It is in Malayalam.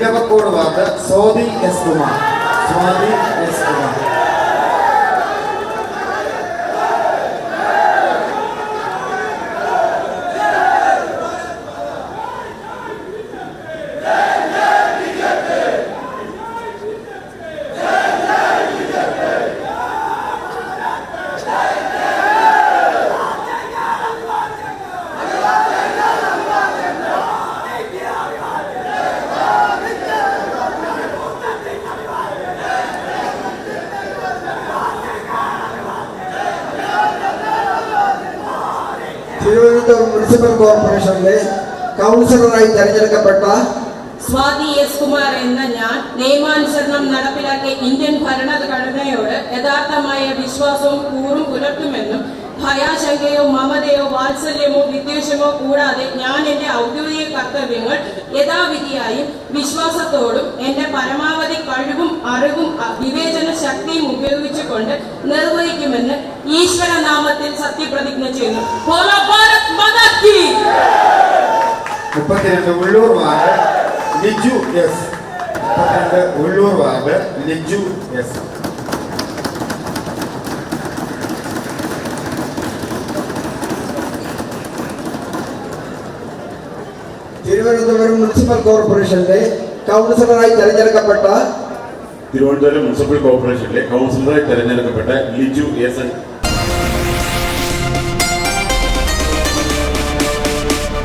ഇലവക്കോട് ward Swathi S Kumar. Swathi S Kumar. Thiruvananthapuram municipal കോർപ്പറേഷനിലെ കൗൺസിലറായി തെരഞ്ഞെടുക്കപ്പെട്ട സ്വാതി എസ് കുമാർ എന്ന ഞാൻ നിയമാനുസരണം നടപ്പിലാക്കിയ ഇന്ത്യൻ ഭരണഘടനയോട് യഥാർത്ഥമായ വിശ്വാസവും കൂറും പുലർത്തുമെന്നും ഭയാശങ്കയോ മമതയോ വാത്സല്യമോ വിദ്വേഷമോ കൂടാതെ ഞാൻ എന്റെ ഔദ്യോഗിക കർത്തവ്യങ്ങൾ യഥാവിധിയായും വിശ്വാസത്തോടും എന്റെ പരമാവധി കഴിവും അറിവും വിവേചന ശക്തിയും ഉപയോഗിച്ചുകൊണ്ട് നിർവഹിക്കുമെന്ന് ഈശ്വര നാമത്തിൽ സത്യപ്രതിജ്ഞ ചെയ്യുന്നു. 32 Ulloor ward Liju S. 32 Ulloor ward Liju S. Thiruvananthapuram municipal കോർപ്പറേഷനിലെ കൗൺസിലറായി തെരഞ്ഞെടുക്കപ്പെട്ട തിരുവനന്തപുരം മുനിസിപ്പൽ കോർപ്പറേഷനിലെ കൗൺസിലറായി തെരഞ്ഞെടുക്കപ്പെട്ട ലിജു എസ്.